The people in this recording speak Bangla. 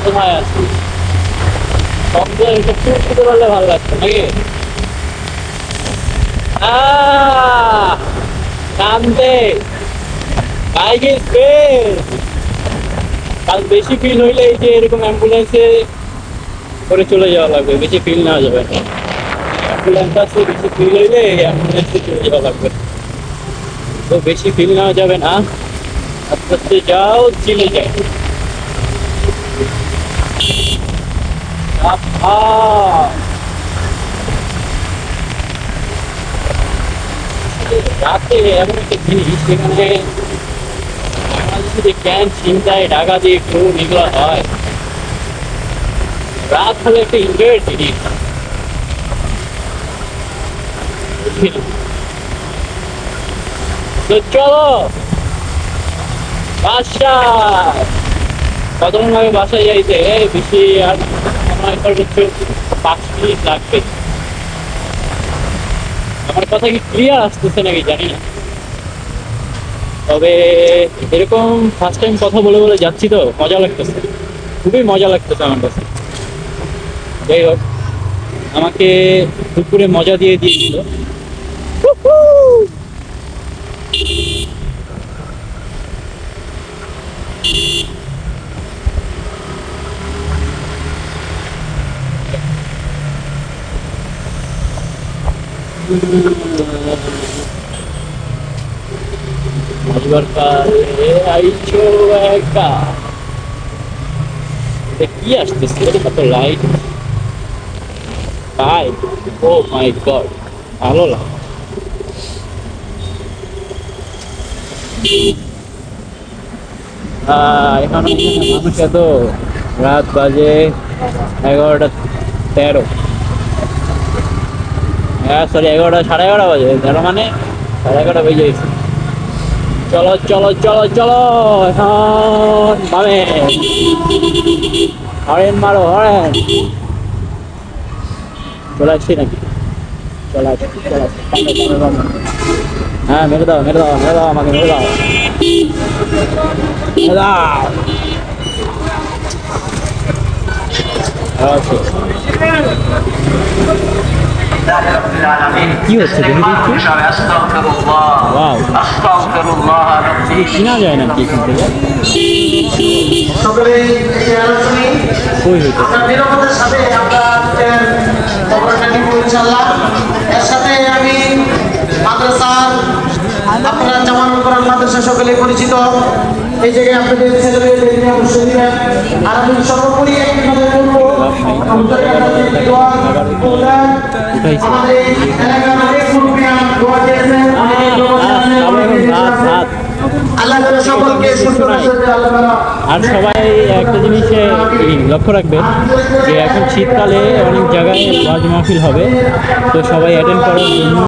কোথায় আছি? শব্দ একটু শুনতে পারলে ভালো লাগতো নাকি? কান্দে বাইকে কাল বেশি ফিল হইলে এই যে এরকম অ্যাম্বুলেন্সে করে চলে যাওয়া লাগবে, বেশি ফিল নেওয়া যাবে না। অ্যাম্বুলেন্স আছে, বেশি ফিল হইলে অ্যাম্বুলেন্সে চলে যাওয়া লাগবে, তো বেশি ফিল নেওয়া যাবে না। আস্তে আস্তে যাও, চিনে যাও। রাতে এমন একটা জিনিস সেখানে বাংলাদেশে যে ক্যান ছিনতাই ডাকাতি খুন এগুলো হয়, রাত হলে একটা এনজয়ের জিনিস। তো চলো বাসায়, কতক্ষণ লাগে বাসায় যাইতে? বেশি আর সময় সর্বোচ্চ 5 মিনিট লাগবে। আমার কথা কি ক্লিয়ার আসতেছে নাকি জানি না, তবে এরকম ফার্স্ট টাইম কথা বলে বলে যাচ্ছি তো মজা লাগতেছে, খুবই মজা লাগতেছে আমার কাছে। যাই হোক, আমাকে দুপুরে মজা দিয়ে দিয়েছিল। আসবার কালে আইছো একা। কি আসতেছে কত লাইট, তাই ও মাই গড, ভালো লাগে। এখন মানুষ এত, রাত বাজে 11টা 13। হ্যাঁ সরি, 11টা 11:30 বাজে, 13 মানে 11:30 বেজে গেছে। চলো চলো চলো চলো, এখন বামে হরেন মারো, হরেন। চলে আসছি নাকি? চলে আসছি, চলে আসছি। হ্যাঁ মেরে দাও, মেরে দাও, মেরে দাও, আমাকে মেরে দাও, মেরে দাও। আচ্ছা কি হচ্ছে দেখি দেখছি। ওয়াও, চিনা যায় না কি এখান থেকে, কই হইতে আপনারা জামান কোরআন মাদ্রাসা সকলে পরিচিত। এই জায়গায় আপনাদের ছেলেমেয়ে অবশ্যই দিবেন। আর আমি সর্বোপরি একটি কথা বলবো, আমাদের এলাকার অনেক মুরব্বিয়ান দোয়া দিয়েছেন, আল্লাহ তাআলা সকলকে সুন্দর আর সবাই একটা জিনিসে লক্ষ্য রাখবেন যে এখন শীতকালে অনেক জায়গায় ওয়াজ মাহফিল হবে, তো সবাই অ্যাটেন্ড করার জন্য